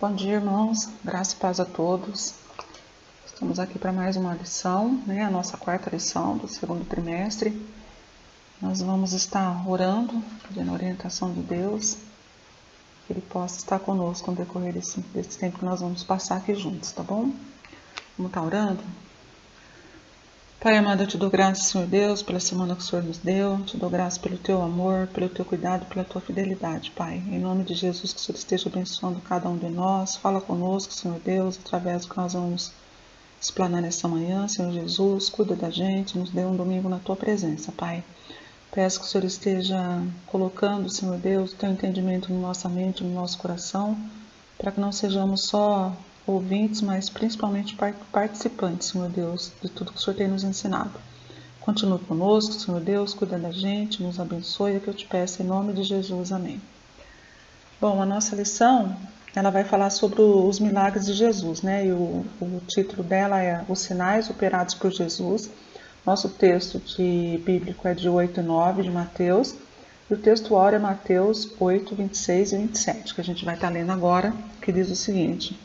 Bom dia, irmãos. Graça e paz a todos. Estamos aqui para mais uma lição, a nossa quarta lição do segundo trimestre. Nós vamos estar orando, pedindo a orientação de Deus, que Ele possa estar conosco no decorrer desse tempo que nós vamos passar aqui juntos, tá bom? Vamos estar orando? Pai amado, eu te dou graça, Senhor Deus, pela semana que o Senhor nos deu. Te dou graça pelo teu amor, pelo teu cuidado, pela tua fidelidade, Pai. Em nome de Jesus, que o Senhor esteja abençoando cada um de nós. Fala conosco, Senhor Deus, através do que nós vamos explanar nessa manhã. Senhor Jesus, cuida da gente, nos dê um domingo na tua presença, Pai. Peço que o Senhor esteja colocando, Senhor Deus, o teu entendimento na nossa mente, no nosso coração, para que não sejamos só ouvintes, mas principalmente participantes, Senhor Deus, de tudo que o Senhor tem nos ensinado. Continue conosco, Senhor Deus, cuida da gente, nos abençoe, é que eu te peço em nome de Jesus, amém. Bom, a nossa lição, ela vai falar sobre os milagres de Jesus, E o título dela é Os Sinais Operados por Jesus. Nosso texto bíblico é de 8 e 9 de Mateus, e o texto áureo é Mateus 8, 26 e 27, que a gente vai estar lendo agora, que diz o seguinte: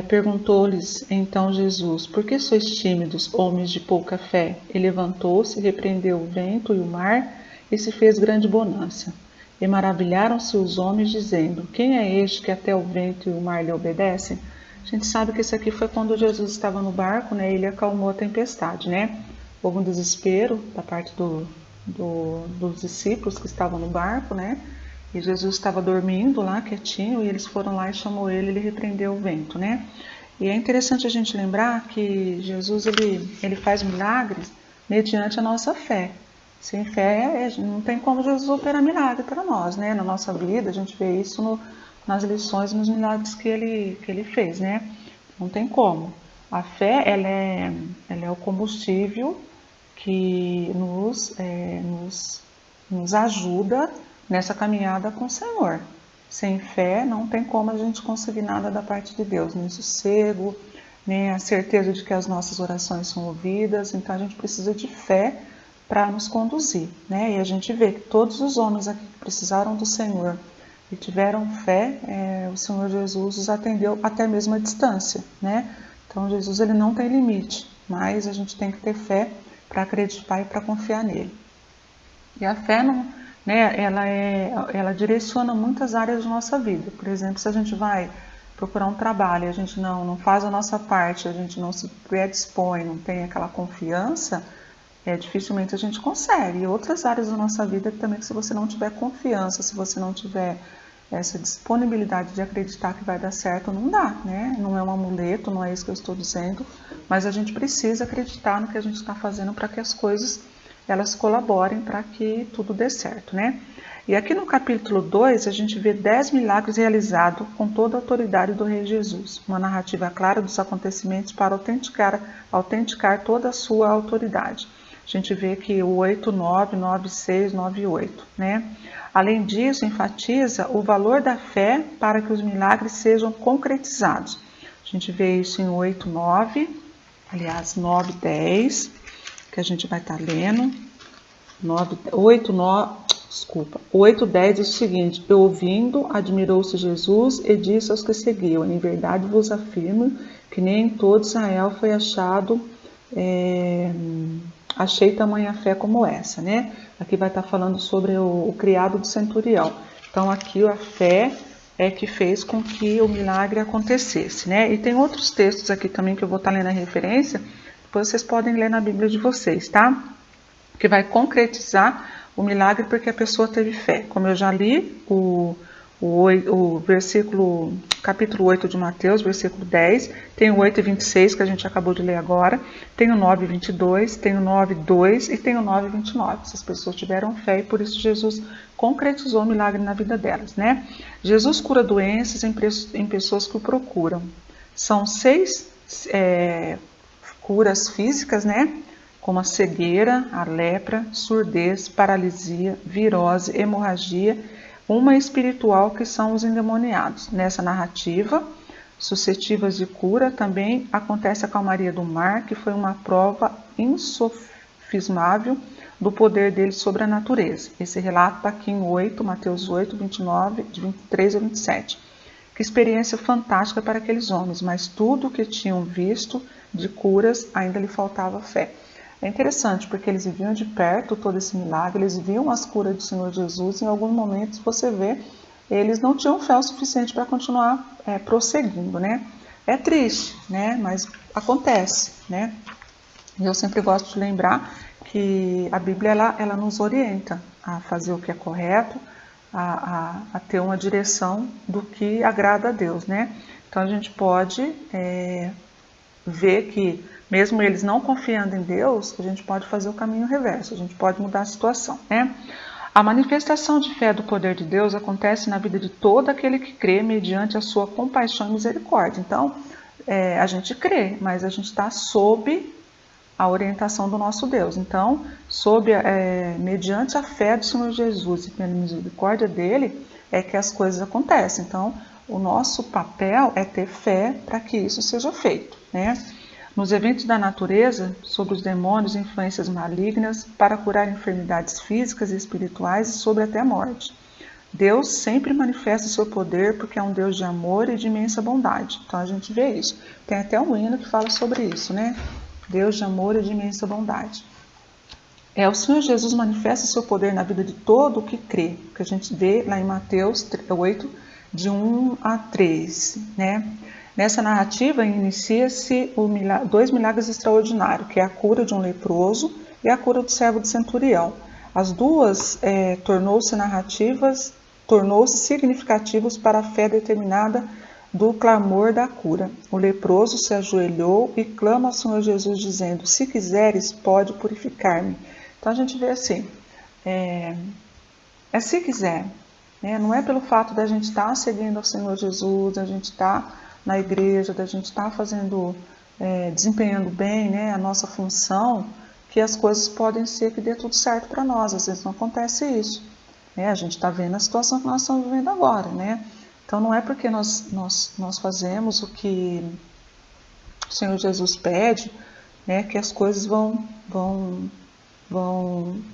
Perguntou-lhes então Jesus: Por que sois tímidos, homens de pouca fé? E levantou-se, repreendeu o vento e o mar, e se fez grande bonança. E maravilharam-se os homens, dizendo: Quem é este que até o vento e o mar lhe obedecem? A gente sabe que isso aqui foi quando Jesus estava no barco, e ele acalmou a tempestade, Houve um desespero da parte dos discípulos que estavam no barco, E Jesus estava dormindo lá, quietinho, e eles foram lá e chamou ele repreendeu o vento, E é interessante a gente lembrar que Jesus, ele faz milagres mediante a nossa fé. Sem fé, não tem como Jesus operar milagre para nós, Na nossa vida, a gente vê isso nas lições, nos milagres que ele fez, Não tem como. A fé, ela é o combustível que nos ajuda nessa caminhada com o Senhor. Sem fé não tem como a gente conseguir nada da parte de Deus, nem sossego, nem a certeza de que as nossas orações são ouvidas. Então a gente precisa de fé para nos conduzir, E a gente vê que todos os homens aqui que precisaram do Senhor e tiveram fé, o Senhor Jesus os atendeu até mesmo à distância, Então Jesus, ele não tem limite, mas a gente tem que ter fé para acreditar e para confiar nele. E a fé ela direciona muitas áreas da nossa vida. Por exemplo, se a gente vai procurar um trabalho e a gente não faz a nossa parte, a gente não se predispõe, não tem aquela confiança, dificilmente a gente consegue. E outras áreas da nossa vida também, que se você não tiver confiança, se você não tiver essa disponibilidade de acreditar que vai dar certo, não dá, Não é um amuleto, não é isso que eu estou dizendo, mas a gente precisa acreditar no que a gente está fazendo para que as coisas elas colaborem para que tudo dê certo, E aqui no capítulo 2, a gente vê 10 milagres realizados com toda a autoridade do Rei Jesus. Uma narrativa clara dos acontecimentos para autenticar toda a sua autoridade. A gente vê que o 8, 9, 9, 6, 9 e 8, Além disso, enfatiza o valor da fé para que os milagres sejam concretizados. A gente vê isso em 8, 9, aliás, 9, 10, que a gente vai estar lendo. 8, 10 diz o seguinte: E ouvindo, admirou-se Jesus e disse aos que seguiam: Em verdade vos afirmo que nem em todo Israel foi achei tamanha fé como essa, Aqui vai estar falando sobre o criado do centurião. Então aqui a fé é que fez com que o milagre acontecesse, E tem outros textos aqui também que eu vou estar lendo a referência, depois vocês podem ler na Bíblia de vocês, tá? Que vai concretizar o milagre porque a pessoa teve fé. Como eu já li o versículo, capítulo 8 de Mateus, versículo 10, tem o 8 e 26 que a gente acabou de ler agora, tem o 9 e 22, tem o 9 e 2 e tem o 9 e 29. Essas pessoas tiveram fé e por isso Jesus concretizou o milagre na vida delas, Jesus cura doenças em pessoas que o procuram. São 6 curas físicas, como a cegueira, a lepra, surdez, paralisia, virose, hemorragia, uma espiritual que são os endemoniados. Nessa narrativa, suscetíveis de cura, também acontece a calmaria do mar, que foi uma prova insofismável do poder dele sobre a natureza. Esse relato está aqui em Mateus 8, 29, de 23 a 27. Que experiência fantástica para aqueles homens, mas tudo o que tinham visto de curas ainda lhe faltava fé. É interessante porque eles viviam de perto todo esse milagre, eles viam as curas do Senhor Jesus, e em alguns momentos você vê, eles não tinham fé o suficiente para continuar prosseguindo, né? É triste, né? Mas acontece, né? E eu sempre gosto de lembrar que a Bíblia ela nos orienta a fazer o que é correto, a ter uma direção do que agrada a Deus, né? Então a gente pode ver que, mesmo eles não confiando em Deus, a gente pode fazer o caminho reverso, a gente pode mudar a situação, né? A manifestação de fé do poder de Deus acontece na vida de todo aquele que crê mediante a sua compaixão e misericórdia. Então, a gente crê, mas a gente está sob a orientação do nosso Deus. Então, mediante a fé do Senhor Jesus e pela misericórdia dele, é que as coisas acontecem. Então, o nosso papel é ter fé para que isso seja feito, né? Nos eventos da natureza, sobre os demônios e influências malignas, para curar enfermidades físicas e espirituais e sobre até a morte. Deus sempre manifesta o seu poder porque é um Deus de amor e de imensa bondade. Então a gente vê isso. Tem até um hino que fala sobre isso, né? Deus de amor e de imensa bondade. O Senhor Jesus manifesta o seu poder na vida de todo o que crê, que a gente vê lá em Mateus 8, de 1 a 3, né? Nessa narrativa inicia-se dois milagres extraordinários, que é a cura de um leproso e a cura do servo de centurião. As duas tornou-se significativos para a fé determinada do clamor da cura. O leproso se ajoelhou e clama ao Senhor Jesus dizendo: se quiseres, pode purificar-me. Então a gente vê assim, se quiser, né? Não é pelo fato da gente estar seguindo ao Senhor Jesus, da gente estar na igreja, da gente estar fazendo, desempenhando bem, né, a nossa função, que as coisas podem ser que dê tudo certo para nós. Às vezes não acontece isso, né? A gente está vendo a situação que nós estamos vivendo agora, né? Então não é porque nós fazemos o que o Senhor Jesus pede, né, que as coisas vão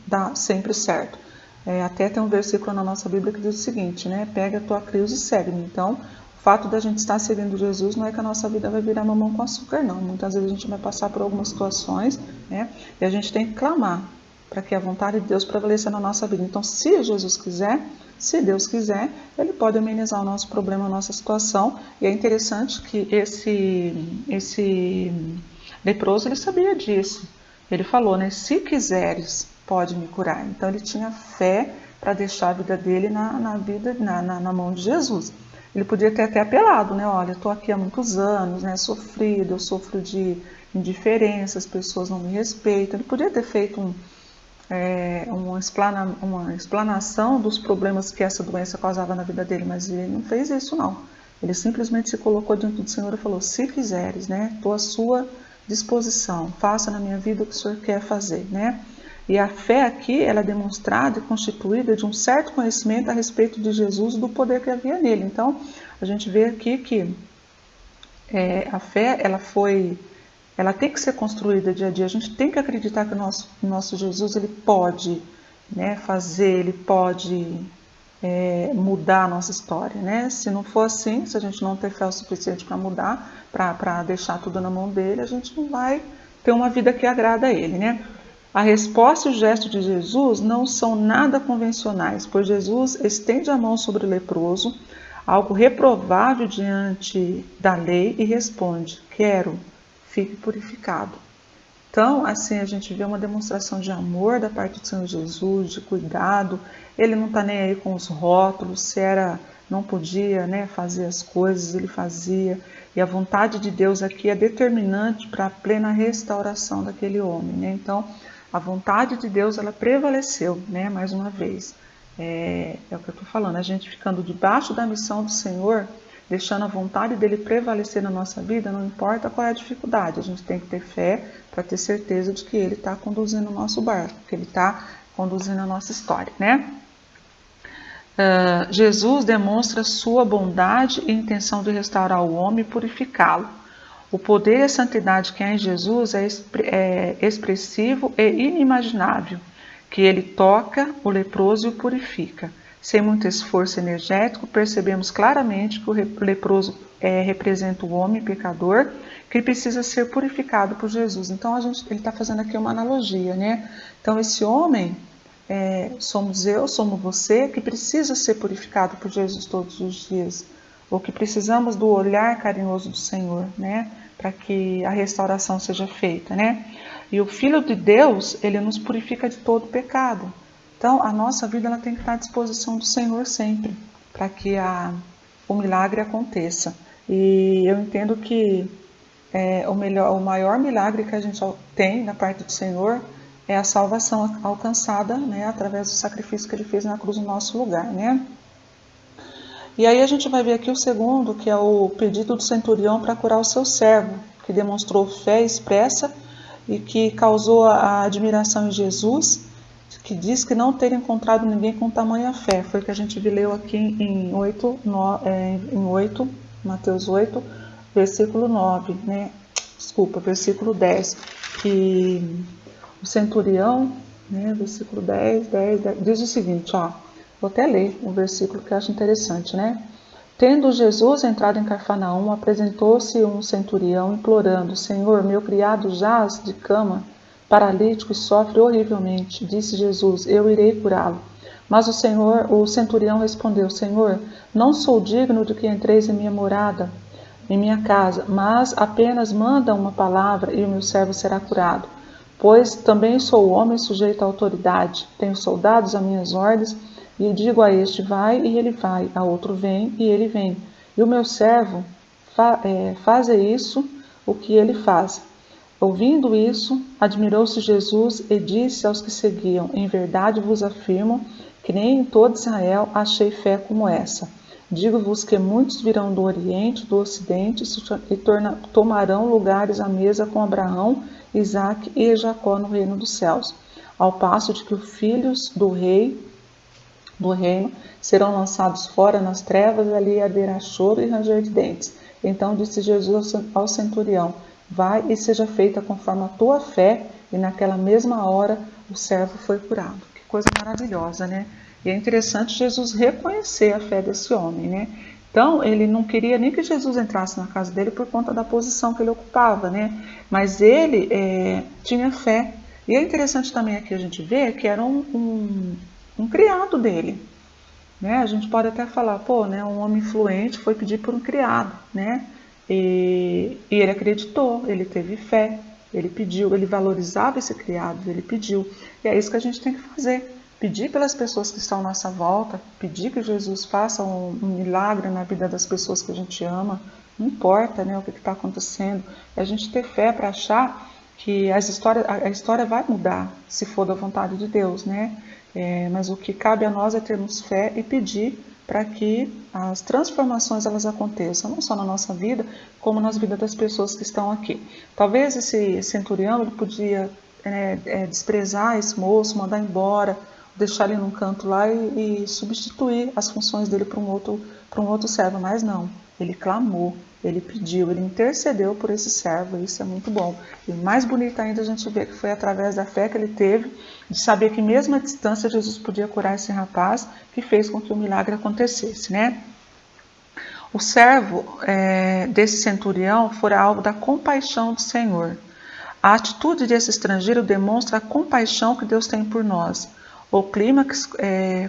dar sempre certo. Até tem um versículo na nossa Bíblia que diz o seguinte, né? Pega a tua cruz e segue-me. Então, o fato da gente estar seguindo Jesus não é que a nossa vida vai virar mamão com açúcar, não. Muitas vezes a gente vai passar por algumas situações, né? E a gente tem que clamar para que a vontade de Deus prevaleça na nossa vida. Então, se Jesus quiser, se Deus quiser, Ele pode amenizar o nosso problema, a nossa situação. E é interessante que esse leproso, ele sabia disso. Ele falou, né? Se quiseres, pode me curar. Então, ele tinha fé para deixar a vida dele na mão de Jesus. Ele podia ter até apelado, né? Olha, eu estou aqui há muitos anos, né? Sofrido, eu sofro de indiferença, as pessoas não me respeitam. Ele podia ter feito uma explanação dos problemas que essa doença causava na vida dele, mas ele não fez isso, não. Ele simplesmente se colocou diante do Senhor e falou: se quiseres, né? Estou à sua disposição, faça na minha vida o que o Senhor quer fazer, né? E a fé aqui, ela é demonstrada e constituída de um certo conhecimento a respeito de Jesus e do poder que havia nele. Então, a gente vê aqui que a fé, ela tem que ser construída dia a dia. A gente tem que acreditar que o nosso Jesus, ele pode, né, fazer, ele pode mudar a nossa história, né? Se não for assim, se a gente não ter fé o suficiente para mudar, para deixar tudo na mão dele, a gente não vai ter uma vida que agrada a ele, né? A resposta e o gesto de Jesus não são nada convencionais, pois Jesus estende a mão sobre o leproso, algo reprovável diante da lei, e responde: quero, fique purificado. Então, assim, a gente vê uma demonstração de amor da parte do Senhor Jesus, de cuidado. Ele não está nem aí com os rótulos, se não podia, né, fazer as coisas, ele fazia. E a vontade de Deus aqui é determinante para a plena restauração daquele homem, né? Então, a vontade de Deus, ela prevaleceu, né, mais uma vez. É o que eu estou falando, a gente ficando debaixo da missão do Senhor, deixando a vontade dele prevalecer na nossa vida, não importa qual é a dificuldade, a gente tem que ter fé para ter certeza de que ele está conduzindo o nosso barco, que ele está conduzindo a nossa história, né? Jesus demonstra sua bondade e intenção de restaurar o homem e purificá-lo. O poder e a santidade que há em Jesus é expressivo e inimaginável. que ele toca o leproso e o purifica. Sem muito esforço energético, percebemos claramente que o leproso representa o homem pecador que precisa ser purificado por Jesus. Então ele está fazendo aqui uma analogia, né? Então esse homem somos eu, somos você, que precisa ser purificado por Jesus todos os dias, ou que precisamos do olhar carinhoso do Senhor, né? Para que a restauração seja feita, né? E o Filho de Deus, ele nos purifica de todo pecado. Então, a nossa vida ela tem que estar à disposição do Senhor sempre, para que o milagre aconteça. E eu entendo que o maior milagre que a gente tem da parte do Senhor é a salvação alcançada, né, através do sacrifício que ele fez na cruz no nosso lugar, né? E aí a gente vai ver aqui o segundo, que é o pedido do centurião para curar o seu servo, que demonstrou fé expressa e que causou a admiração em Jesus, que diz que não ter encontrado ninguém com tamanha fé. Foi o que a gente leu aqui em 8, Mateus 8, versículo 9, né? Desculpa, versículo 10, que o centurião, né, versículo 10, diz o seguinte, ó, vou até ler um versículo que eu acho interessante, né? Tendo Jesus entrado em Cafarnaum, apresentou-se um centurião implorando, Senhor, meu criado jaz de cama, paralítico e sofre horrivelmente. Disse Jesus, eu irei curá-lo. Mas o centurião respondeu, Senhor, não sou digno de que entreis em minha morada, em minha casa, mas apenas manda uma palavra e o meu servo será curado. Pois também sou homem sujeito à autoridade, tenho soldados a minhas ordens, e digo a este, vai, e ele vai, a outro, vem, e ele vem. E o meu servo faz isso, o que ele faz. Ouvindo isso, admirou-se Jesus e disse aos que seguiam, em verdade vos afirmo que nem em todo Israel achei fé como essa. Digo-vos que muitos virão do Oriente, do Ocidente, e tomarão lugares à mesa com Abraão, Isaque e Jacó no reino dos céus, ao passo de que os filhos do reino serão lançados fora nas trevas, e ali haverá choro e ranger de dentes. Então disse Jesus ao centurião, vai e seja feita conforme a tua fé, e naquela mesma hora o servo foi curado. Que coisa maravilhosa, né? E é interessante Jesus reconhecer a fé desse homem, né? Então, ele não queria nem que Jesus entrasse na casa dele por conta da posição que ele ocupava, né? Mas ele tinha fé. E é interessante também aqui a gente ver que era um criado dele, né? A gente pode até falar, pô, né? Um homem influente foi pedir por um criado, né? E ele acreditou, ele teve fé, ele pediu, ele valorizava esse criado, ele pediu. E é isso que a gente tem que fazer. Pedir pelas pessoas que estão à nossa volta, pedir que Jesus faça um milagre na vida das pessoas que a gente ama, não importa, né, o que está acontecendo, é a gente ter fé para achar que a história vai mudar, se for da vontade de Deus, né? Mas o que cabe a nós é termos fé e pedir para que as transformações elas aconteçam, não só na nossa vida, como nas vidas das pessoas que estão aqui. Talvez esse centurião ele podia desprezar esse moço, mandar embora, deixar ele num canto lá e substituir as funções dele para um outro servo, mas não, ele clamou, ele pediu, ele intercedeu por esse servo, e isso é muito bom. E mais bonito ainda a gente vê que foi através da fé que ele teve, de saber que mesmo à distância Jesus podia curar esse rapaz, que fez com que o milagre acontecesse, né? O servo desse centurião fora alvo da compaixão do Senhor. A atitude desse estrangeiro demonstra a compaixão que Deus tem por nós. O clímax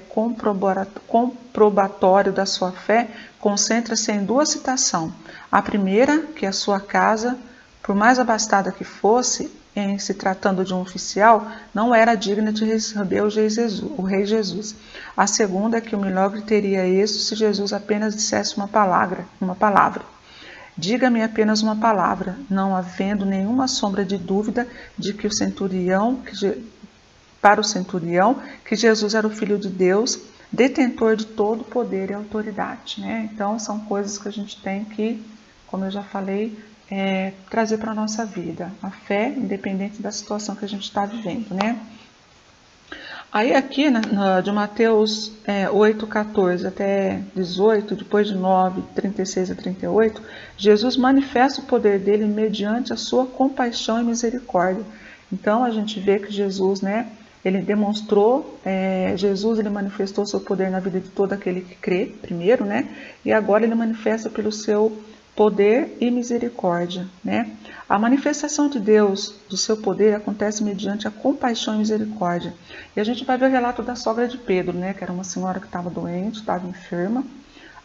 comprobatório da sua fé concentra-se em duas citações. A primeira, que a sua casa, por mais abastada que fosse, em se tratando de um oficial, não era digna de receber o Rei Jesus. A segunda é que o milagre teria êxito se Jesus apenas dissesse uma palavra. Diga-me apenas uma palavra, não havendo nenhuma sombra de dúvida de que para o centurião, que Jesus era o Filho de Deus, detentor de todo poder e autoridade, né? Então, são coisas que a gente tem que, como eu já falei, trazer para a nossa vida. A fé, independente da situação que a gente está vivendo, né? Aí aqui, de Mateus 8, 14 até 18, depois de 9, 36 a 38, Jesus manifesta o poder dele mediante a sua compaixão e misericórdia. Então, a gente vê que Jesus, né, Ele demonstrou, Jesus ele manifestou seu poder na vida de todo aquele que crê, primeiro, né? E agora ele manifesta pelo seu poder e misericórdia, né? A manifestação de Deus, do seu poder, acontece mediante a compaixão e misericórdia. E a gente vai ver o relato da sogra de Pedro, né? Que era uma senhora que estava doente, estava enferma.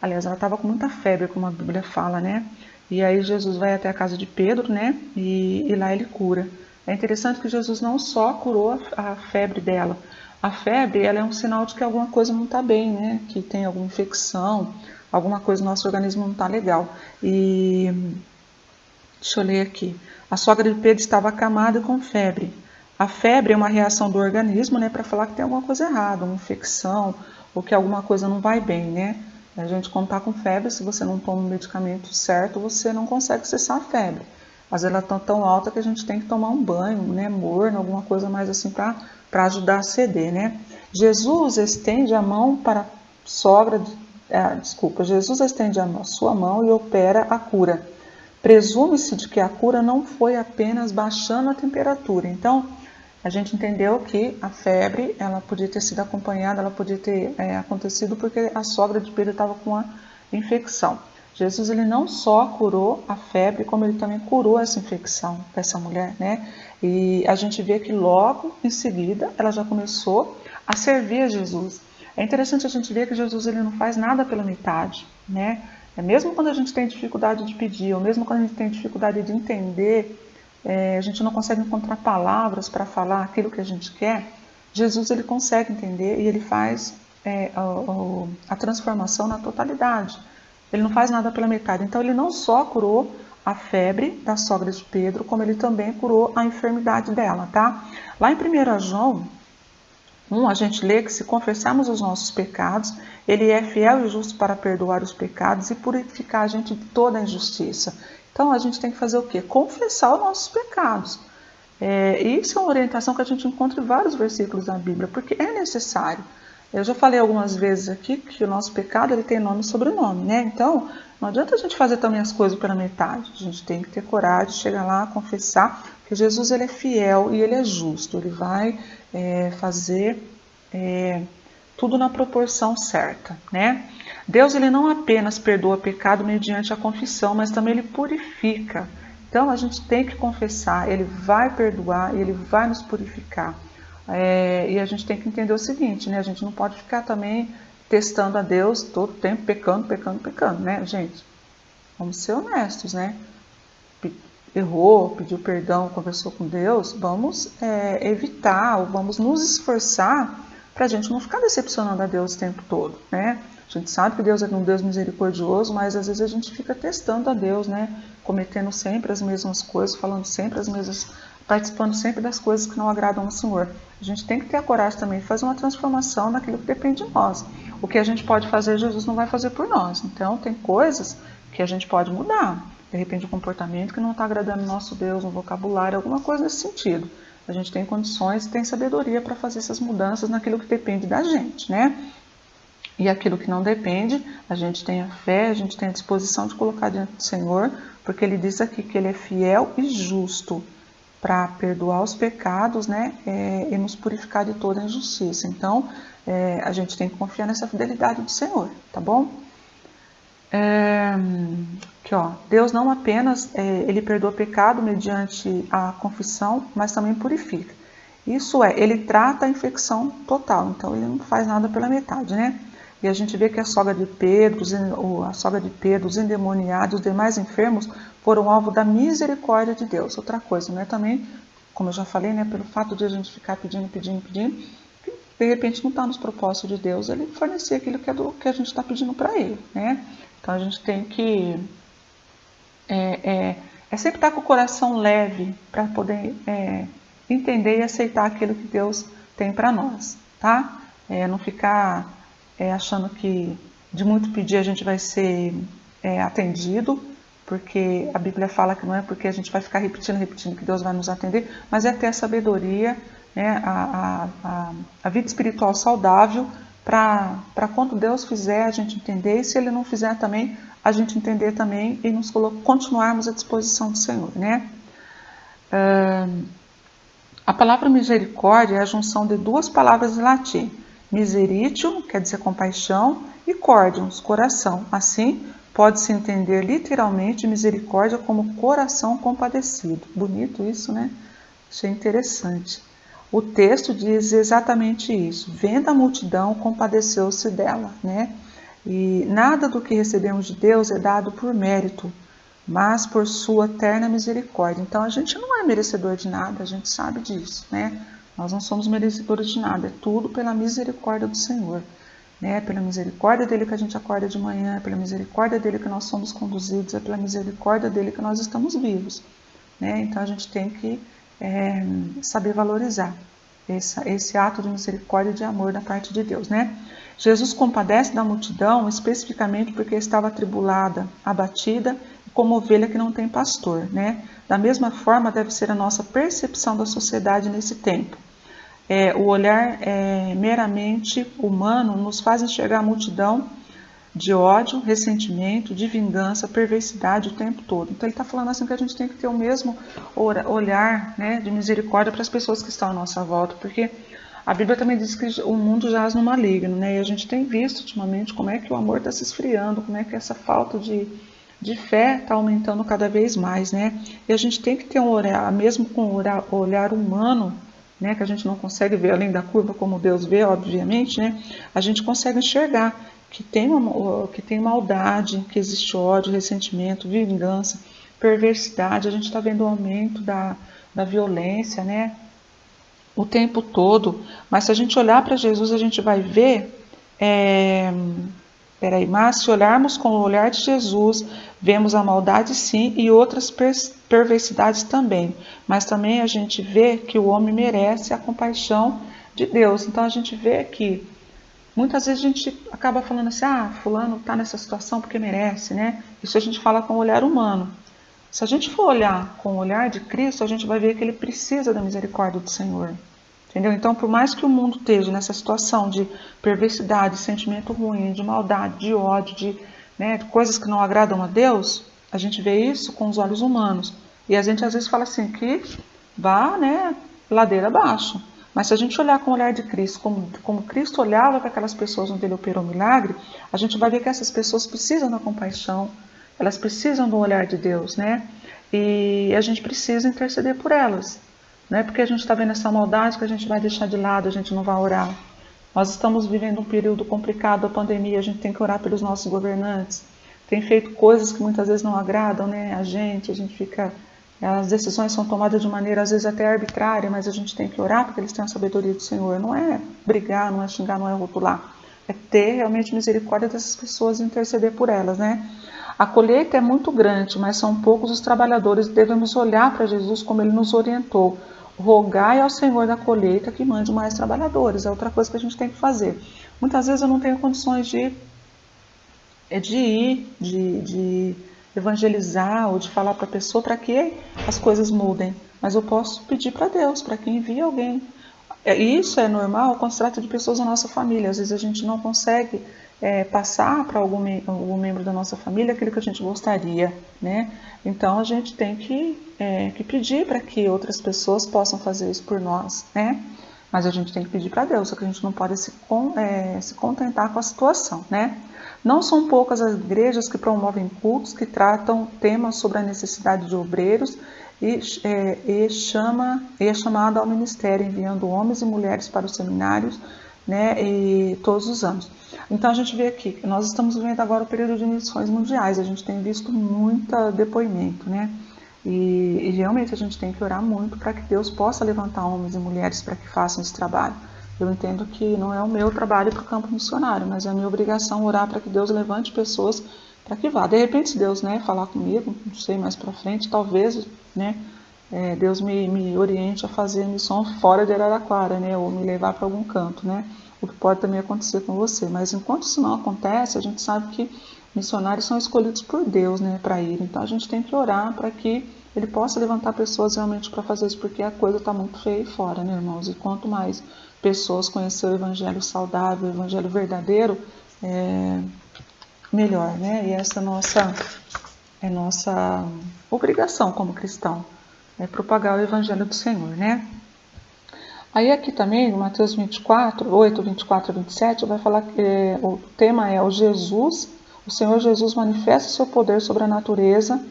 Aliás, ela estava com muita febre, como a Bíblia fala, né? E aí Jesus vai até a casa de Pedro, né? E lá ele cura. É interessante que Jesus não só curou a febre dela. A febre, ela é um sinal de que alguma coisa não está bem, né? Que tem alguma infecção, alguma coisa no nosso organismo não está legal. E deixa eu ler aqui. A sogra de Pedro estava acamada e com febre. A febre é uma reação do organismo, né? Para falar que tem alguma coisa errada, uma infecção, ou que alguma coisa não vai bem, né? A gente, quando está com febre, se você não toma o medicamento certo, você não consegue cessar a febre. Às vezes ela está tão alta que a gente tem que tomar um banho, né, morno, alguma coisa mais assim para ajudar a ceder, né? Jesus estende a mão para a sogra, Jesus estende a sua mão e opera a cura. Presume-se de que a cura não foi apenas baixando a temperatura. Então, a gente entendeu que a febre, ela podia ter sido acompanhada, ela podia ter acontecido porque a sogra de Pedro estava com a infecção. Jesus ele não só curou a febre, como ele também curou essa infecção dessa mulher, né? E a gente vê que logo em seguida ela já começou a servir a Jesus. É interessante a gente ver que Jesus ele não faz nada pela metade, né? Mesmo quando a gente tem dificuldade de pedir, ou mesmo quando a gente tem dificuldade de entender, a gente não consegue encontrar palavras para falar aquilo que a gente quer, Jesus ele consegue entender e ele faz a transformação na totalidade. Ele não faz nada pela metade. Então ele não só curou a febre da sogra de Pedro, como ele também curou a enfermidade dela, tá? Lá em 1 João 1, a gente lê que se confessarmos os nossos pecados, ele é fiel e justo para perdoar os pecados e purificar a gente de toda a injustiça. Então a gente tem que fazer o quê? Confessar os nossos pecados. Isso é uma orientação que a gente encontra em vários versículos da Bíblia, porque é necessário. Eu já falei algumas vezes aqui que o nosso pecado ele tem nome e sobrenome, né? Então, não adianta a gente fazer também as coisas pela metade. A gente tem que ter coragem de chegar lá, confessar que Jesus ele é fiel e ele é justo. Ele vai fazer tudo na proporção certa, né? Deus ele não apenas perdoa pecado mediante a confissão, mas também ele purifica. Então a gente tem que confessar, ele vai perdoar, ele vai nos purificar. E a gente tem que entender o seguinte, né? A gente não pode ficar também testando a Deus todo tempo, pecando, né, gente? Vamos ser honestos, né? Errou, pediu perdão, conversou com Deus, vamos evitar, ou vamos nos esforçar para a gente não ficar decepcionando a Deus o tempo todo, né? A gente sabe que Deus é um Deus misericordioso, mas às vezes a gente fica testando a Deus, né? Cometendo sempre as mesmas coisas, falando sempre as mesmas, participando sempre das coisas que não agradam ao Senhor. A gente tem que ter a coragem também de fazer uma transformação naquilo que depende de nós. O que a gente pode fazer, Jesus não vai fazer por nós. Então, tem coisas que a gente pode mudar. De repente, um comportamento que não está agradando ao nosso Deus, um vocabulário, alguma coisa nesse sentido. A gente tem condições e tem sabedoria para fazer essas mudanças naquilo que depende da gente, né? E aquilo que não depende, a gente tem a fé, a gente tem a disposição de colocar diante do Senhor, porque Ele diz aqui que Ele é fiel e justo para perdoar os pecados, né, e nos purificar de toda a injustiça. Então, a gente tem que confiar nessa fidelidade do Senhor, tá bom? Aqui, ó, Deus não apenas Ele perdoa pecado mediante a confissão, mas também purifica. Isso Ele trata a infecção total, então Ele não faz nada pela metade, né? E a gente vê que a sogra de Pedro, os endemoniados, os demais enfermos foram alvo da misericórdia de Deus. Outra coisa, né? Também, como eu já falei, né? Pelo fato de a gente ficar pedindo, que de repente não está nos propósitos de Deus, Ele fornecer aquilo que a gente está pedindo para Ele, né? Então a gente tem que sempre estar com o coração leve para poder entender e aceitar aquilo que Deus tem para nós, tá? Não ficar achando que de muito pedir a gente vai ser atendido, porque a Bíblia fala que não é porque a gente vai ficar repetindo que Deus vai nos atender, mas é ter a sabedoria, né, a vida espiritual saudável para quando Deus fizer a gente entender, e se Ele não fizer também, a gente entender também e continuarmos à disposição do Senhor, né? A palavra misericórdia é a junção de duas palavras em latim. Miseritio, quer dizer compaixão, e cordium, coração. Assim, pode-se entender literalmente misericórdia como coração compadecido. Bonito isso, né? Achei interessante. O texto diz exatamente isso. Vendo a multidão, compadeceu-se dela, né? E nada do que recebemos de Deus é dado por mérito, mas por sua eterna misericórdia. Então a gente não é merecedor de nada, a gente sabe disso, né? Nós não somos merecedores de nada, é tudo pela misericórdia do Senhor, né? Pela misericórdia dele que a gente acorda de manhã, é pela misericórdia dele que nós somos conduzidos, é pela misericórdia dele que nós estamos vivos, né? Então a gente tem que saber valorizar esse ato de misericórdia e de amor da parte de Deus, né? Jesus compadece da multidão especificamente porque estava atribulada, abatida, como ovelha que não tem pastor, né? Da mesma forma deve ser a nossa percepção da sociedade nesse tempo. O olhar meramente humano nos faz enxergar a multidão de ódio, ressentimento, de vingança, perversidade o tempo todo. Então ele está falando assim que a gente tem que ter o mesmo olhar, né, de misericórdia para as pessoas que estão à nossa volta, porque a Bíblia também diz que o mundo jaz no maligno, né? E a gente tem visto ultimamente como é que o amor está se esfriando, como é que essa falta de fé está aumentando cada vez mais, né? E a gente tem que ter um olhar, mesmo com o olhar humano, né, que a gente não consegue ver além da curva como Deus vê, obviamente, né? A gente consegue enxergar que tem maldade, que existe ódio, ressentimento, vingança, perversidade. A gente está vendo o aumento da violência, né? O tempo todo. Mas se a gente olhar para Jesus, a gente vai ver. Mas se olharmos com o olhar de Jesus, vemos a maldade sim e outras perversidades também. Mas também a gente vê que o homem merece a compaixão de Deus. Então a gente vê que muitas vezes a gente acaba falando assim, fulano está nessa situação porque merece, né? Isso a gente fala com o olhar humano. Se a gente for olhar com o olhar de Cristo, a gente vai ver que ele precisa da misericórdia do Senhor. Entendeu? Então, por mais que o mundo esteja nessa situação de perversidade, sentimento ruim, de maldade, de ódio, de coisas que não agradam a Deus, a gente vê isso com os olhos humanos. E a gente às vezes fala assim, que vá, né, ladeira abaixo. Mas se a gente olhar com o olhar de Cristo, como Cristo olhava para aquelas pessoas onde ele operou o milagre, a gente vai ver que essas pessoas precisam da compaixão, elas precisam do olhar de Deus, né? E a gente precisa interceder por elas. Não é porque a gente está vendo essa maldade que a gente vai deixar de lado, a gente não vai orar. Nós estamos vivendo um período complicado, a pandemia, a gente tem que orar pelos nossos governantes. Tem feito coisas que muitas vezes não agradam, né? A gente fica... As decisões são tomadas de maneira, às vezes, até arbitrária, mas a gente tem que orar porque eles têm a sabedoria do Senhor. Não é brigar, não é xingar, não é rotular. É ter realmente misericórdia dessas pessoas e interceder por elas, né? A colheita é muito grande, mas são poucos os trabalhadores. Devemos olhar para Jesus como ele nos orientou. Rogai ao Senhor da colheita que mande mais trabalhadores. É outra coisa que a gente tem que fazer. Muitas vezes eu não tenho condições de evangelizar ou de falar para a pessoa para que as coisas mudem. Mas eu posso pedir para Deus, para que envie alguém. Isso é normal quando se trata de pessoas da nossa família. Às vezes a gente não consegue passar para algum membro da nossa família aquilo que a gente gostaria, né? Então a gente tem que pedir para que outras pessoas possam fazer isso por nós, né? Mas a gente tem que pedir para Deus, só que a gente não pode se contentar com a situação, né? Não são poucas as igrejas que promovem cultos que tratam temas sobre a necessidade de obreiros e é chamada ao ministério, enviando homens e mulheres para os seminários, né, e todos os anos. Então a gente vê aqui que nós estamos vivendo agora o período de missões mundiais, a gente tem visto muito depoimento, né? E realmente a gente tem que orar muito para que Deus possa levantar homens e mulheres para que façam esse trabalho. Eu entendo que não é o meu trabalho para o campo missionário, mas é a minha obrigação orar para que Deus levante pessoas para que vá. De repente, se Deus, né, falar comigo, não sei, mais para frente, talvez, né, Deus me oriente a fazer missão fora de Araraquara, né, ou me levar para algum canto, né, o que pode também acontecer com você. Mas enquanto isso não acontece, a gente sabe que missionários são escolhidos por Deus, né, para ir. Então a gente tem que orar para que Ele possa levantar pessoas realmente para fazer isso, porque a coisa está muito feia aí fora, né, irmãos? E quanto mais pessoas conhecer o evangelho saudável, o evangelho verdadeiro, melhor, né? E essa é nossa obrigação como cristão, é propagar o evangelho do Senhor, né? Aí aqui também, no Mateus 24, 8, 24 e 27, vai falar que o tema é o Senhor Jesus manifesta o seu poder sobre a natureza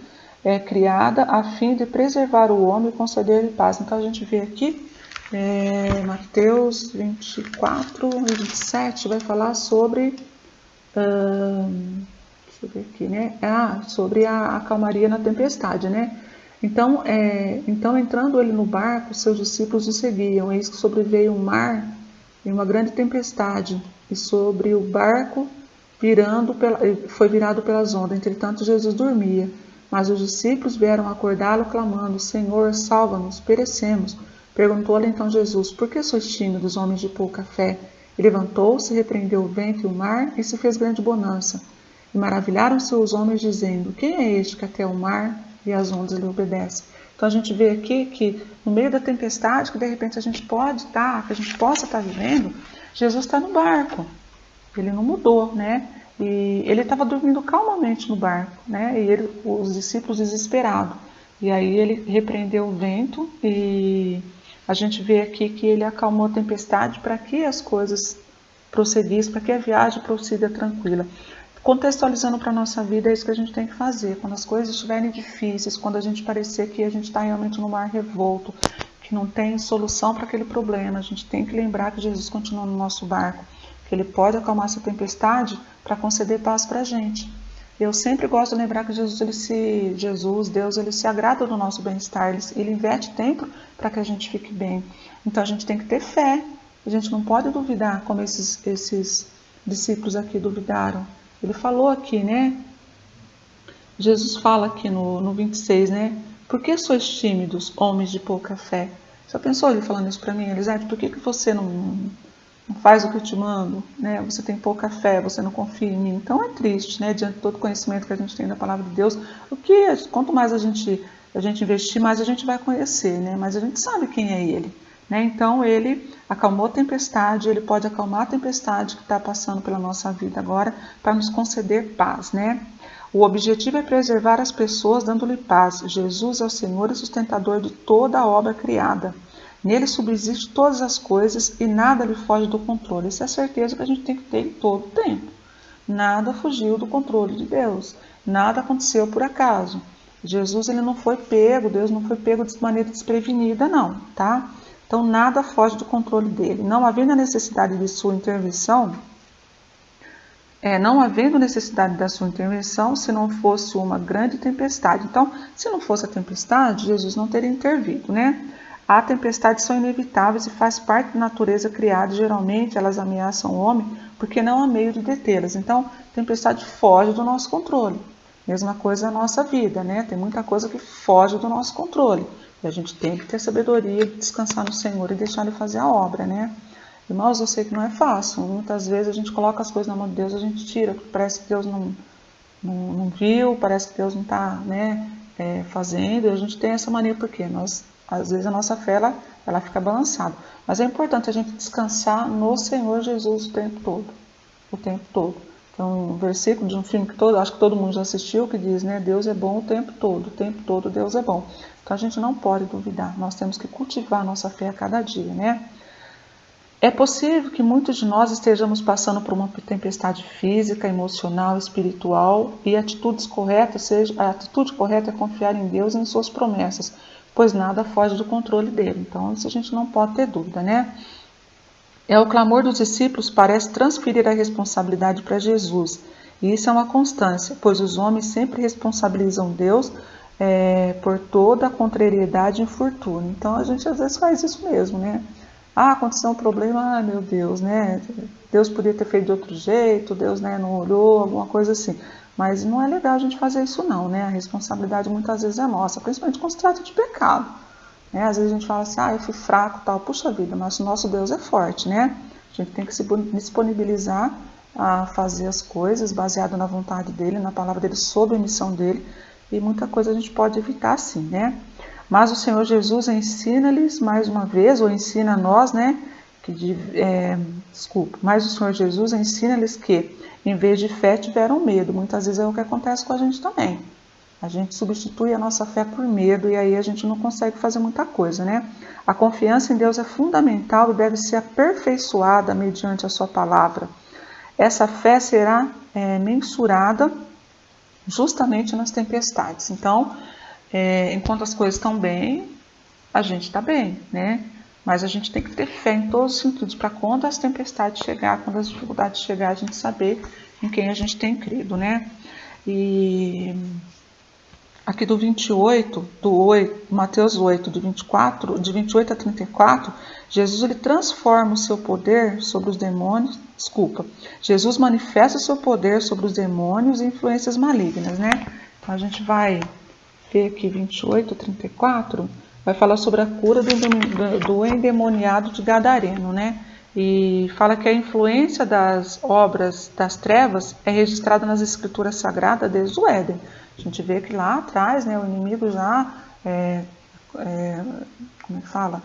criada a fim de preservar o homem e conceder-lhe paz. Então a gente vê aqui, Mateus 24 e 27, vai falar sobre, deixa eu ver aqui, né? Sobre a calmaria na tempestade, né? Então, entrando ele no barco, seus discípulos o seguiam. Eis que sobreveio um mar e uma grande tempestade, e sobre o barco foi virado pelas ondas. Entretanto, Jesus dormia. Mas os discípulos vieram acordá-lo, clamando: Senhor, salva-nos, perecemos. Perguntou-lhe então Jesus: Por que sois tímidos, homens de pouca fé? E levantou-se, repreendeu o vento e o mar, e se fez grande bonança. E maravilharam-se os homens, dizendo: Quem é este que até o mar e as ondas lhe obedecem? Então a gente vê aqui que no meio da tempestade, que de repente a gente pode estar, que a gente possa estar vivendo, Jesus está no barco. Ele não mudou, né? E ele estava dormindo calmamente no barco, né? E os discípulos desesperados. E aí ele repreendeu o vento e a gente vê aqui que ele acalmou a tempestade para que as coisas prosseguissem, para que a viagem prossiga tranquila. Contextualizando para a nossa vida, é isso que a gente tem que fazer. Quando as coisas estiverem difíceis, quando a gente parecer que a gente está realmente no mar revolto, que não tem solução para aquele problema, a gente tem que lembrar que Jesus continua no nosso barco, que Ele pode acalmar essa tempestade para conceder paz para a gente. Eu sempre gosto de lembrar que Deus, ele se agrada do nosso bem-estar, ele investe tempo para que a gente fique bem. Então a gente tem que ter fé, a gente não pode duvidar, como esses discípulos aqui duvidaram. Ele falou aqui, né? Jesus fala aqui no 26, né? Por que sois tímidos, homens de pouca fé? Já pensou ele falando isso para mim? Elisete, por que você não faz o que eu te mando? Né? Você tem pouca fé, você não confia em mim. Então é triste, né? Diante de todo o conhecimento que a gente tem da palavra de Deus. Quanto mais a gente investir, mais a gente vai conhecer, né? Mas a gente sabe quem é Ele. Né? Então ele acalmou a tempestade, ele pode acalmar a tempestade que está passando pela nossa vida agora para nos conceder paz. Né? O objetivo é preservar as pessoas dando-lhe paz. Jesus é o Senhor e sustentador de toda a obra criada. Nele subsistem todas as coisas e nada lhe foge do controle. Essa é a certeza que a gente tem que ter em todo o tempo. Nada fugiu do controle de Deus. Nada aconteceu por acaso. Jesus ele não foi pego, Deus não foi pego de maneira desprevenida, não, tá? Então, nada foge do controle dele. Não havendo necessidade da sua intervenção, se não fosse uma grande tempestade. Então, se não fosse a tempestade, Jesus não teria intervido, né? As tempestades são inevitáveis e faz parte da natureza criada. Geralmente, elas ameaçam o homem porque não há meio de detê-las. Então, a tempestade foge do nosso controle. Mesma coisa na nossa vida, né? Tem muita coisa que foge do nosso controle. E a gente tem que ter sabedoria de descansar no Senhor e deixar Ele fazer a obra, né? Irmãos, eu sei que não é fácil. Muitas vezes a gente coloca as coisas na mão de Deus, a gente tira, parece que Deus não viu, parece que Deus não está, né, fazendo. E a gente tem essa mania porque às vezes a nossa fé ela fica balançada. Mas é importante a gente descansar no Senhor Jesus o tempo todo. O tempo todo. Então, um versículo de um filme que acho que todo mundo já assistiu, que diz, né, Deus é bom o tempo todo Deus é bom. Então a gente não pode duvidar, nós temos que cultivar a nossa fé a cada dia, né? É possível que muitos de nós estejamos passando por uma tempestade física, emocional, espiritual e a atitude correta é confiar em Deus e em suas promessas, pois nada foge do controle dele. Então isso a gente não pode ter dúvida, né? O clamor dos discípulos parece transferir a responsabilidade para Jesus. E isso é uma constância, pois os homens sempre responsabilizam Deus por toda a contrariedade e infortúnio. Então a gente às vezes faz isso mesmo, né? Aconteceu um problema, meu Deus, né? Deus podia ter feito de outro jeito, Deus, né, não olhou, alguma coisa assim. Mas não é legal a gente fazer isso não, né? A responsabilidade muitas vezes é nossa, principalmente quando se trata de pecado. Né? Às vezes a gente fala assim, eu fui fraco, tal, puxa vida, mas o nosso Deus é forte, né? A gente tem que se disponibilizar a fazer as coisas baseado na vontade dele, na palavra dele, sob a missão dele, e muita coisa a gente pode evitar sim, né? Mas o Senhor Jesus ensina-lhes mais uma vez, ou ensina a nós, né? Mas o Senhor Jesus ensina-lhes que, em vez de fé, tiveram medo. Muitas vezes é o que acontece com a gente também. A gente substitui a nossa fé por medo e aí a gente não consegue fazer muita coisa, né? A confiança em Deus é fundamental e deve ser aperfeiçoada mediante a sua palavra. Essa fé será mensurada justamente nas tempestades. Então, enquanto as coisas estão bem, a gente está bem, né? Mas a gente tem que ter fé em todos os sentidos para quando as tempestades chegar, quando as dificuldades chegar, a gente saber em quem a gente tem crido, né? E aqui do 28, Mateus 8, de 24, de 28 a 34, Jesus ele transforma o seu poder sobre os demônios, Jesus manifesta o seu poder sobre os demônios e influências malignas, né? Então a gente vai ver aqui 28 a 34, vai falar sobre a cura do endemoniado de Gadareno, né? E fala que a influência das obras das trevas é registrada nas escrituras sagradas desde o Éden. A gente vê que lá atrás, né, o inimigo já como é que fala?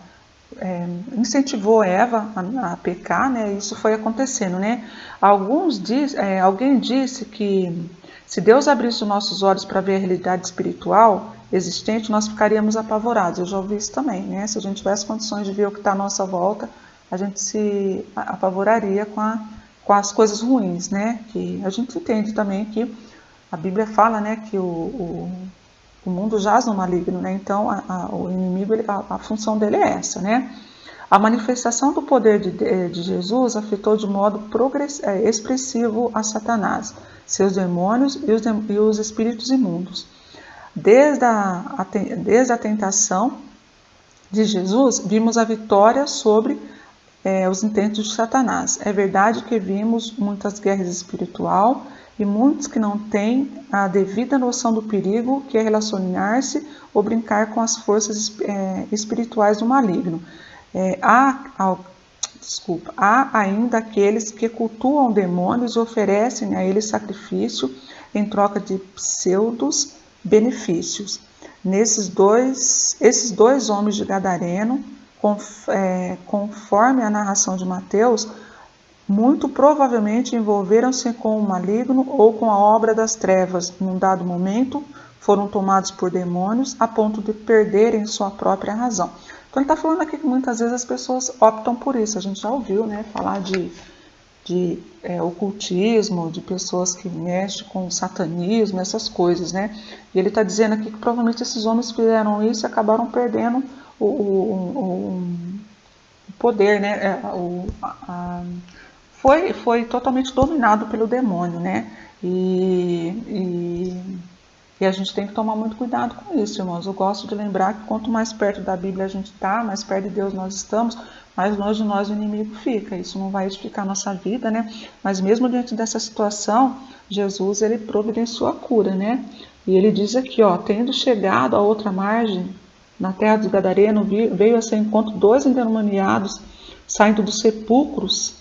Incentivou Eva a pecar, né? Isso foi acontecendo, né? Alguém disse que se Deus abrisse os nossos olhos para ver a realidade espiritual existente, nós ficaríamos apavorados. Eu já ouvi isso também, né? Se a gente tivesse condições de ver o que está à nossa volta, a gente se apavoraria com as coisas ruins, né? Que a gente entende também que a Bíblia fala, né, que o mundo jaz no maligno, né? Então o inimigo, a função dele é essa, né? A manifestação do poder de Jesus afetou de modo expressivo a Satanás, seus demônios e os espíritos imundos. Desde a tentação de Jesus, vimos a vitória sobre os intentos de Satanás. É verdade que vimos muitas guerras espirituais e muitos que não têm a devida noção do perigo que é relacionar-se ou brincar com as forças espirituais do maligno. Há ainda aqueles que cultuam demônios e oferecem a eles sacrifício em troca de pseudos benefícios. Esses dois homens de Gadareno, conforme a narração de Mateus, muito provavelmente envolveram-se com o maligno ou com a obra das trevas. Num dado momento, foram tomados por demônios a ponto de perderem sua própria razão. Então ele está falando aqui que muitas vezes as pessoas optam por isso. A gente já ouviu, né, falar de ocultismo, de pessoas que mexem com satanismo, essas coisas, né? E ele está dizendo aqui que provavelmente esses homens fizeram isso e acabaram perdendo o poder, né? Foi totalmente dominado pelo demônio, né? E a gente tem que tomar muito cuidado com isso, irmãos. Eu gosto de lembrar que quanto mais perto da Bíblia a gente está, mais perto de Deus nós estamos, mais longe de nós o inimigo fica. Isso não vai edificar a nossa vida, né? Mas mesmo diante dessa situação, Jesus, ele providenciou a cura, né? E ele diz aqui, ó, tendo chegado à outra margem, na terra dos Gadareno, veio a seu encontro 2 endemoniados, saindo dos sepulcros,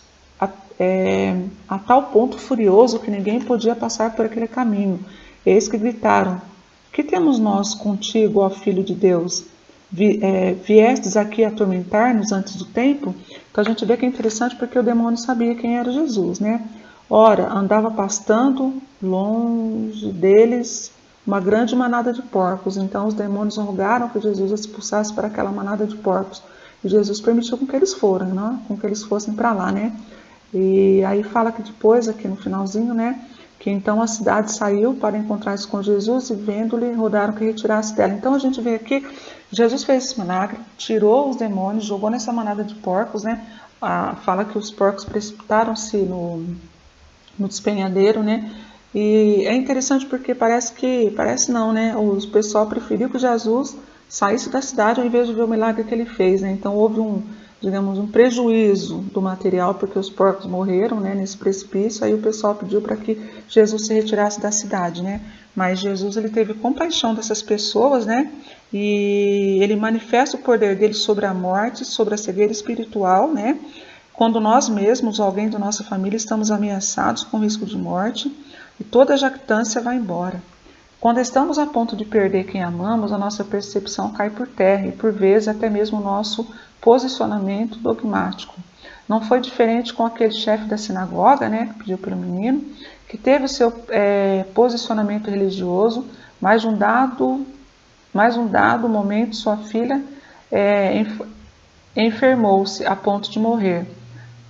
a tal ponto furioso que ninguém podia passar por aquele caminho. Eis que gritaram: que temos nós contigo, ó Filho de Deus? Viestes aqui atormentar-nos antes do tempo? Então a gente vê que é interessante porque o demônio sabia quem era Jesus, né? Ora, andava pastando longe deles uma grande manada de porcos. Então os demônios rogaram que Jesus expulsasse para aquela manada de porcos. E Jesus permitiu com que eles foram, né? Com que eles fossem para lá, né? E aí fala que depois, aqui no finalzinho, né? Que então a cidade saiu para encontrar-se com Jesus e vendo-lhe, rodaram que retirasse dela. Então a gente vê aqui, Jesus fez esse milagre, tirou os demônios, jogou nessa manada de porcos, né? Fala que os porcos precipitaram-se no despenhadeiro, né? E é interessante porque parece não, né? O pessoal preferiu que Jesus saísse da cidade ao invés de ver o milagre que ele fez, né? Então houve digamos, um prejuízo do material, porque os porcos morreram, né, nesse precipício, aí o pessoal pediu para que Jesus se retirasse da cidade, né, mas Jesus, ele teve compaixão dessas pessoas, né, e ele manifesta o poder dele sobre a morte, sobre a cegueira espiritual, né, quando nós mesmos, ou alguém da nossa família, estamos ameaçados com risco de morte, e toda a jactância vai embora. Quando estamos a ponto de perder quem amamos, a nossa percepção cai por terra e, por vezes, até mesmo o nosso posicionamento dogmático. Não foi diferente com aquele chefe da sinagoga, né, que pediu pelo menino, que teve o seu posicionamento religioso, mas um dado momento sua filha enfermou-se a ponto de morrer.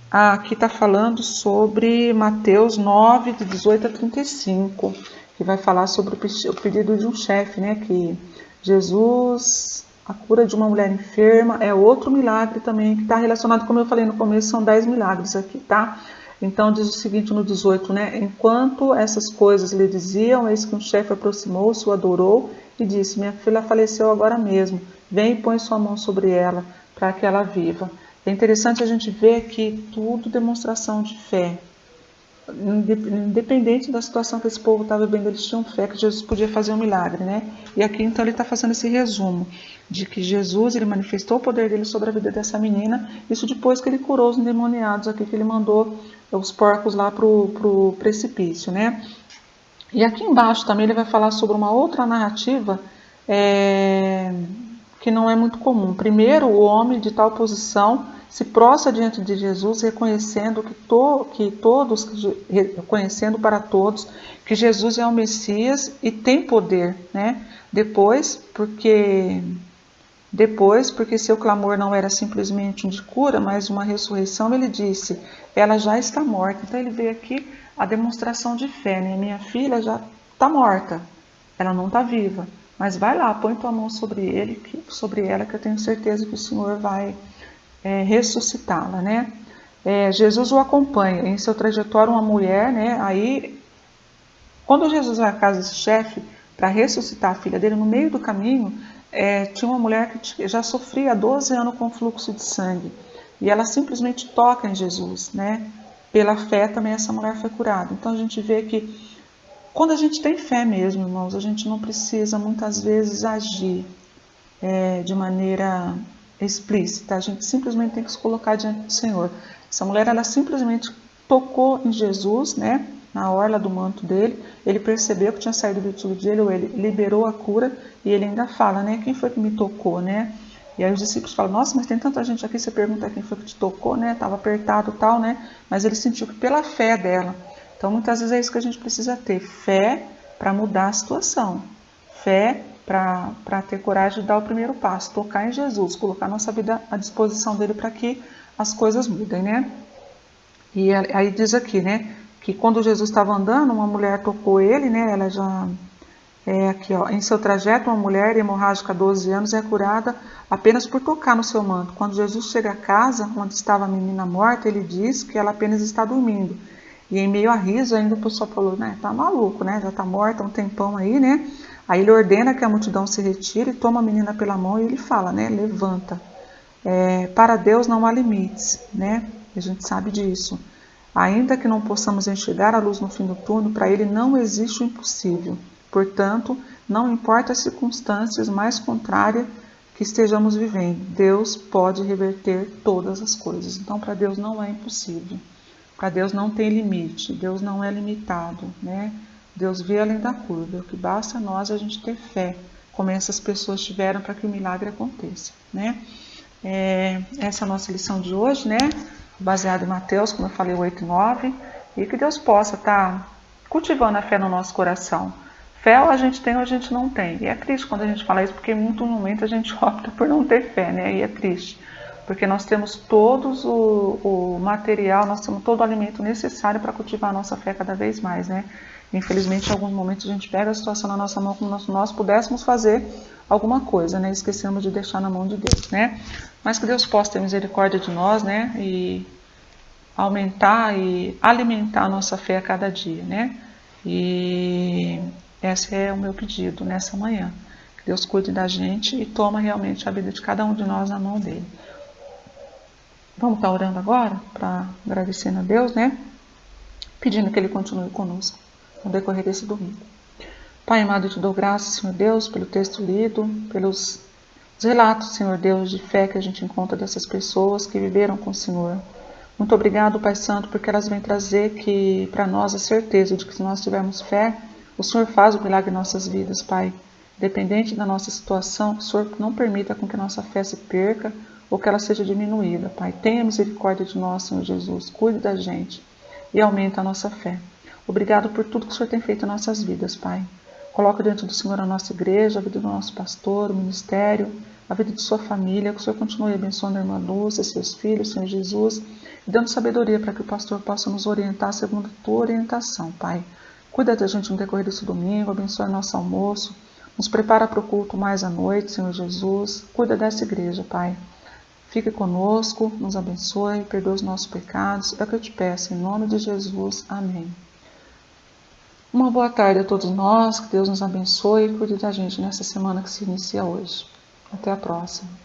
Aqui está falando sobre Mateus 9, de 18 a 35, que vai falar sobre o pedido de um chefe, né, que Jesus, a cura de uma mulher enferma, é outro milagre também, que está relacionado, como eu falei no começo, são 10 milagres aqui, tá? Então diz o seguinte no 18, né, enquanto essas coisas lhe diziam, eis que um chefe aproximou-se, o adorou e disse, minha filha faleceu agora mesmo, vem e põe sua mão sobre ela, para que ela viva. É interessante a gente ver que tudo demonstração de fé. Independente da situação que esse povo estava vivendo, eles tinham fé que Jesus podia fazer um milagre, né? E aqui então ele está fazendo esse resumo de que Jesus ele manifestou o poder dele sobre a vida dessa menina. Isso depois que ele curou os endemoniados aqui, que ele mandou os porcos lá pro precipício, né? E aqui embaixo também ele vai falar sobre uma outra narrativa que não é muito comum. Primeiro, o homem de tal posição se prostra diante de Jesus, reconhecendo reconhecendo para todos que Jesus é o Messias e tem poder, né? Depois, porque seu clamor não era simplesmente um de cura, mas uma ressurreição, ele disse, ela já está morta. Então ele vê aqui a demonstração de fé, né? Minha filha já está morta, ela não está viva, mas vai lá, põe tua mão sobre ela, que eu tenho certeza que o Senhor vai ressuscitá-la, né? Jesus o acompanha em seu trajetório, uma mulher, né? Aí, quando Jesus vai à casa desse chefe para ressuscitar a filha dele, no meio do caminho, tinha uma mulher que já sofria há 12 anos com fluxo de sangue. E ela simplesmente toca em Jesus, né? Pela fé também essa mulher foi curada. Então a gente vê que quando a gente tem fé mesmo, irmãos, a gente não precisa muitas vezes agir de maneira explícita. A gente simplesmente tem que se colocar diante do Senhor. Essa mulher, ela simplesmente tocou em Jesus, né? Na orla do manto dele, ele percebeu que tinha saído do virtude dele, ou ele liberou a cura, e ele ainda fala, né? Quem foi que me tocou, né? E aí os discípulos falam, nossa, mas tem tanta gente aqui, você pergunta quem foi que te tocou, né? Estava apertado e tal, né? Mas ele sentiu que pela fé dela. Então muitas vezes é isso que a gente precisa ter, fé para mudar a situação, fé para ter coragem de dar o primeiro passo, tocar em Jesus, colocar nossa vida à disposição dele para que as coisas mudem, né? E aí diz aqui, né? Que quando Jesus estava andando, uma mulher tocou ele, né? Ela já aqui, ó, em seu trajeto, uma mulher hemorrágica há 12 anos é curada apenas por tocar no seu manto. Quando Jesus chega à casa onde estava a menina morta, ele diz que ela apenas está dormindo. E em meio a riso, ainda o pessoal falou, né? Tá maluco, né? Já tá morta há um tempão aí, né? Aí ele ordena que a multidão se retire e toma a menina pela mão e ele fala, né? Levanta. Para Deus não há limites, né? A gente sabe disso. Ainda que não possamos enxergar a luz no fim do túnel, para ele não existe o impossível. Portanto, não importa as circunstâncias mais contrárias que estejamos vivendo, Deus pode reverter todas as coisas. Então, para Deus não é impossível. Para Deus não tem limite, Deus não é limitado, né? Deus vê além da curva. O que basta a nós é a gente ter fé, como essas pessoas tiveram para que o milagre aconteça, né? Essa é a nossa lição de hoje, né? Baseada em Mateus, como eu falei, 8 e 9. E que Deus possa estar cultivando a fé no nosso coração. Fé ou a gente tem ou a gente não tem. E é triste quando a gente fala isso, porque em muito momento a gente opta por não ter fé, né? E é triste. Porque nós temos todos o material, nós temos todo o alimento necessário para cultivar a nossa fé cada vez mais, né? Infelizmente, em alguns momentos a gente pega a situação na nossa mão como se nós pudéssemos fazer alguma coisa, né? Esquecemos de deixar na mão de Deus, né? Mas que Deus possa ter misericórdia de nós, né? E aumentar e alimentar a nossa fé a cada dia, né? E esse é o meu pedido nessa manhã. Que Deus cuide da gente e toma realmente a vida de cada um de nós na mão dele. Vamos estar orando agora para agradecendo a Deus, né? Pedindo que Ele continue conosco no decorrer desse domingo. Pai amado, eu te dou graças, Senhor Deus, pelo texto lido, pelos relatos, Senhor Deus, de fé que a gente encontra dessas pessoas que viveram com o Senhor. Muito obrigado, Pai Santo, porque elas vêm trazer para nós a certeza de que se nós tivermos fé, o Senhor faz o milagre em nossas vidas, Pai. Dependente da nossa situação, que o Senhor não permita com que nossa fé se perca, ou que ela seja diminuída. Pai, tenha misericórdia de nós, Senhor Jesus. Cuide da gente e aumenta a nossa fé. Obrigado por tudo que o Senhor tem feito em nossas vidas, Pai. Coloca diante do Senhor a nossa igreja, a vida do nosso pastor, o ministério, a vida de sua família. Que o Senhor continue abençoando a irmã Lúcia, seus filhos, Senhor Jesus, e dando sabedoria para que o pastor possa nos orientar segundo a tua orientação, Pai. Cuida da gente no decorrer desse domingo, abençoa nosso almoço, nos prepara para o culto mais à noite, Senhor Jesus. Cuida dessa igreja, Pai. Fique conosco, nos abençoe, perdoa os nossos pecados. É o que eu te peço, em nome de Jesus. Amém. Uma boa tarde a todos nós, que Deus nos abençoe e cuide da gente nessa semana que se inicia hoje. Até a próxima.